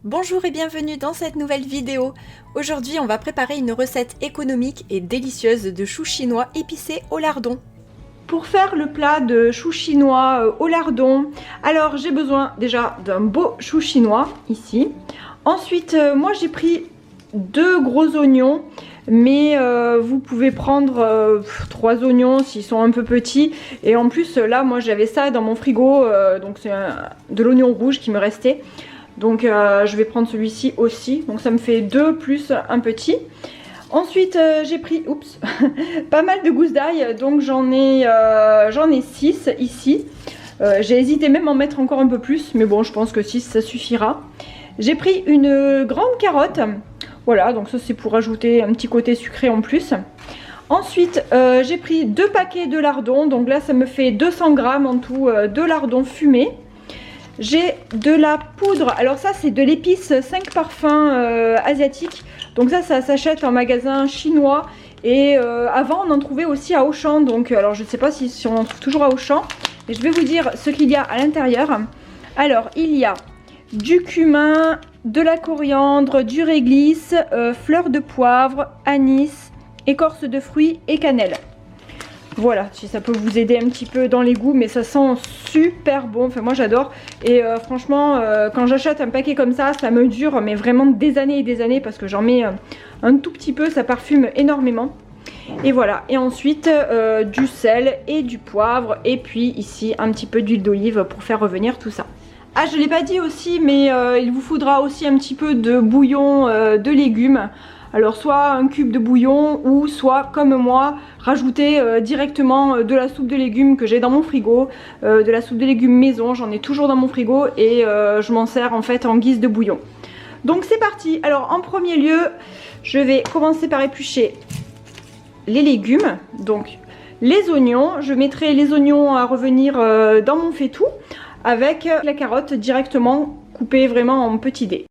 Bonjour et bienvenue dans cette nouvelle vidéo. Aujourd'hui, on va préparer une recette économique et délicieuse de choux chinois épicés au lardon. Pour faire le plat de choux chinois au lardon, alors j'ai besoin déjà d'un beau chou chinois ici. Ensuite, moi j'ai pris 2 gros oignons, mais vous pouvez prendre 3 oignons s'ils sont un peu petits. Et en plus là, moi j'avais ça dans mon frigo, donc c'est de l'oignon rouge qui me restait. Donc je vais prendre celui-ci aussi, donc ça me fait 2 plus un petit. Ensuite j'ai pris pas mal de gousses d'ail, donc j'en ai 6 ici. J'ai hésité même à en mettre encore un peu plus, mais bon je pense que 6 ça suffira. J'ai pris une grande carotte, voilà, donc ça c'est pour ajouter un petit côté sucré en plus. Ensuite j'ai pris 2 paquets de lardons, donc là ça me fait 200 grammes en tout de lardons fumés. J'ai de la poudre, alors ça c'est de l'épice 5 parfums asiatiques, donc ça s'achète en magasin chinois et avant on en trouvait aussi à Auchan, donc alors je ne sais pas si on en trouve toujours à Auchan, mais je vais vous dire ce qu'il y a à l'intérieur. Alors il y a du cumin, de la coriandre, du réglisse, fleurs de poivre, anis, écorce de fruits et cannelle. Voilà, si ça peut vous aider un petit peu dans les goûts, mais ça sent super bon, enfin moi j'adore. Et franchement, quand j'achète un paquet comme ça me dure mais vraiment des années et des années parce que j'en mets un tout petit peu, ça parfume énormément. Et voilà, et ensuite du sel et du poivre, et puis ici un petit peu d'huile d'olive pour faire revenir tout ça. Ah, je ne l'ai pas dit aussi, mais il vous faudra aussi un petit peu de bouillon de légumes. Alors soit un cube de bouillon ou soit comme moi rajouter directement de la soupe de légumes que j'ai dans mon frigo, de la soupe de légumes maison, j'en ai toujours dans mon frigo et je m'en sers en fait en guise de bouillon. Donc c'est parti. Alors en premier lieu je vais commencer par éplucher les légumes, donc les oignons. Je mettrai les oignons à revenir dans mon faitout avec la carotte directement coupée vraiment en petits dés.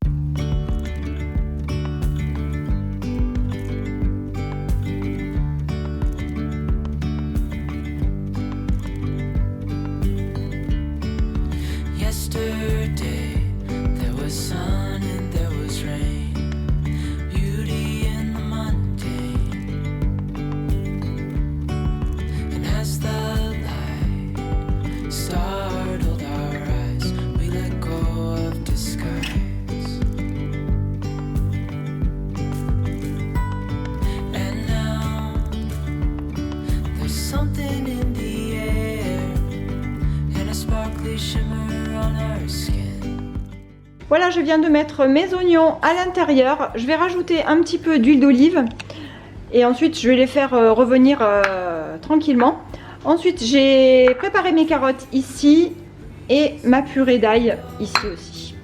Voilà, je viens de mettre mes oignons à l'intérieur. Je vais rajouter un petit peu d'huile d'olive et ensuite je vais les faire revenir tranquillement. Ensuite j'ai préparé mes carottes ici et ma purée d'ail ici aussi.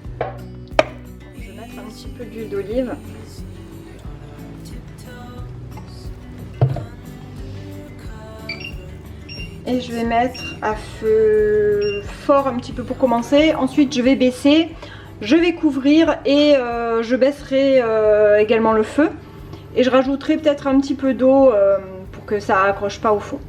Je vais mettre un petit peu d'huile d'olive. Et je vais mettre à feu fort un petit peu pour commencer. Ensuite je vais baisser. Je vais couvrir et je baisserai également le feu. Et je rajouterai peut-être un petit peu d'eau pour que ça accroche pas au fond.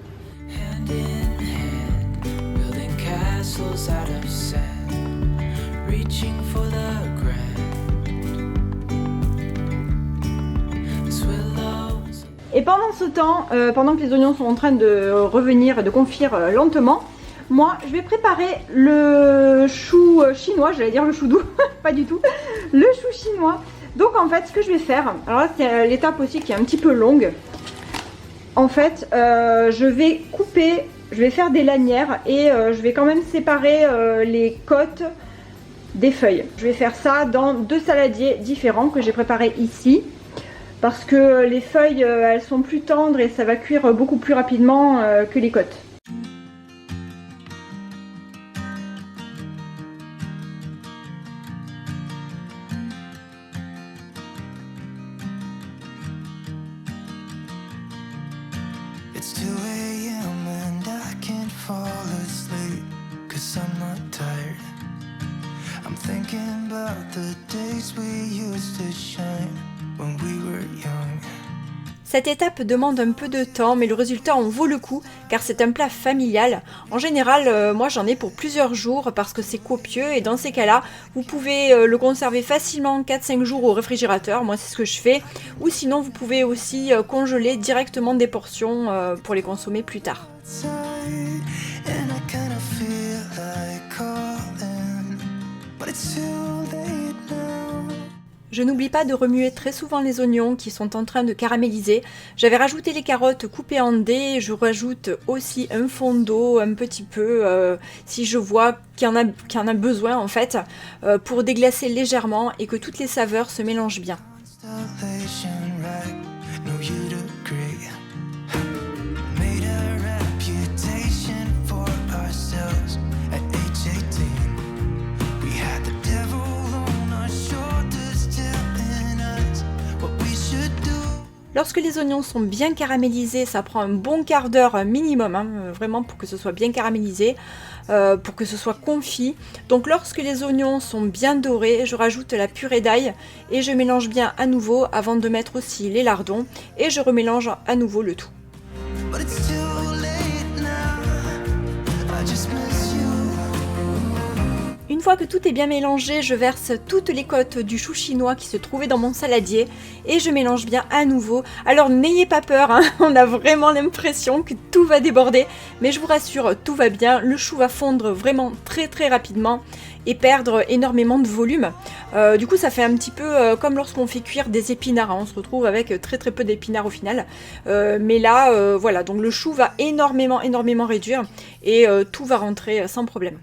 Et pendant ce temps, pendant que les oignons sont en train de revenir et de confire lentement, moi je vais préparer le chou chinois, j'allais dire le chou doux, pas du tout, le chou chinois. Donc en fait ce que je vais faire, alors là c'est l'étape aussi qui est un petit peu longue. En fait je vais couper, je vais faire des lanières et je vais quand même séparer les côtes des feuilles. Je vais faire ça dans 2 saladiers différents que j'ai préparés ici. Parce que les feuilles elles sont plus tendres et ça va cuire beaucoup plus rapidement que les côtes. It's 2 a.m. and I can't fall asleep 'cause I'm not tired. I'm thinking about the days we used to shine when we were young. Cette étape demande un peu de temps, mais le résultat en vaut le coup, car c'est un plat familial. En général, moi j'en ai pour plusieurs jours, parce que c'est copieux, et dans ces cas-là, vous pouvez le conserver facilement 4-5 jours au réfrigérateur, moi c'est ce que je fais, ou sinon vous pouvez aussi congeler directement des portions pour les consommer plus tard. Je n'oublie pas de remuer très souvent les oignons qui sont en train de caraméliser. J'avais rajouté les carottes coupées en dés, je rajoute aussi un fond d'eau un petit peu si je vois qu'il y en a besoin en fait, pour déglacer légèrement et que toutes les saveurs se mélangent bien. Lorsque les oignons sont bien caramélisés, ça prend un bon quart d'heure minimum, hein, vraiment pour que ce soit bien caramélisé, pour que ce soit confit. Donc lorsque les oignons sont bien dorés, je rajoute la purée d'ail et je mélange bien à nouveau avant de mettre aussi les lardons et je remélange à nouveau le tout. Une fois que tout est bien mélangé, je verse toutes les côtes du chou chinois qui se trouvaient dans mon saladier et je mélange bien à nouveau. Alors n'ayez pas peur, hein, on a vraiment l'impression que tout va déborder, mais je vous rassure, tout va bien, le chou va fondre vraiment très rapidement et perdre énormément de volume. Du coup ça fait un petit peu comme lorsqu'on fait cuire des épinards, hein, on se retrouve avec très peu d'épinards au final. Mais là, voilà, donc le chou va énormément réduire et tout va rentrer sans problème.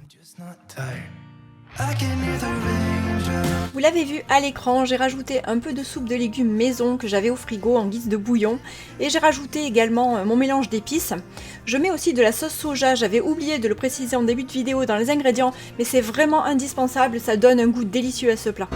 Vous l'avez vu à l'écran, j'ai rajouté un peu de soupe de légumes maison que j'avais au frigo en guise de bouillon et j'ai rajouté également mon mélange d'épices. Je mets aussi de la sauce soja, j'avais oublié de le préciser en début de vidéo dans les ingrédients, mais c'est vraiment indispensable, ça donne un goût délicieux à ce plat.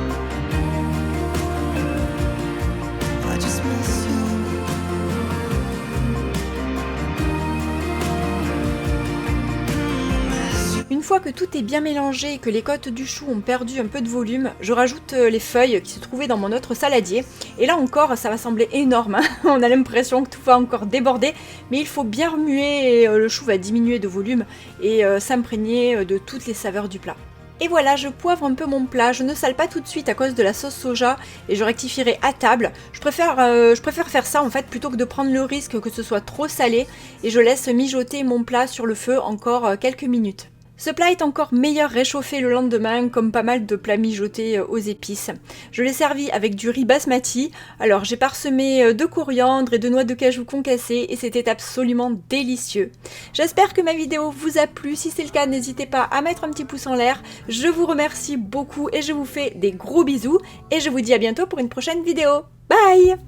Une fois que tout est bien mélangé et que les côtes du chou ont perdu un peu de volume, je rajoute les feuilles qui se trouvaient dans mon autre saladier. Et là encore, ça va sembler énorme, hein. On a l'impression que tout va encore déborder, mais il faut bien remuer et le chou va diminuer de volume et s'imprégner de toutes les saveurs du plat. Et voilà, je poivre un peu mon plat, je ne sale pas tout de suite à cause de la sauce soja et je rectifierai à table. Je préfère faire ça en fait plutôt que de prendre le risque que ce soit trop salé et je laisse mijoter mon plat sur le feu encore quelques minutes. Ce plat est encore meilleur réchauffé le lendemain, comme pas mal de plats mijotés aux épices. Je l'ai servi avec du riz basmati, alors j'ai parsemé de coriandre et de noix de cajou concassées et c'était absolument délicieux. J'espère que ma vidéo vous a plu, si c'est le cas n'hésitez pas à mettre un petit pouce en l'air. Je vous remercie beaucoup et je vous fais des gros bisous et je vous dis à bientôt pour une prochaine vidéo. Bye!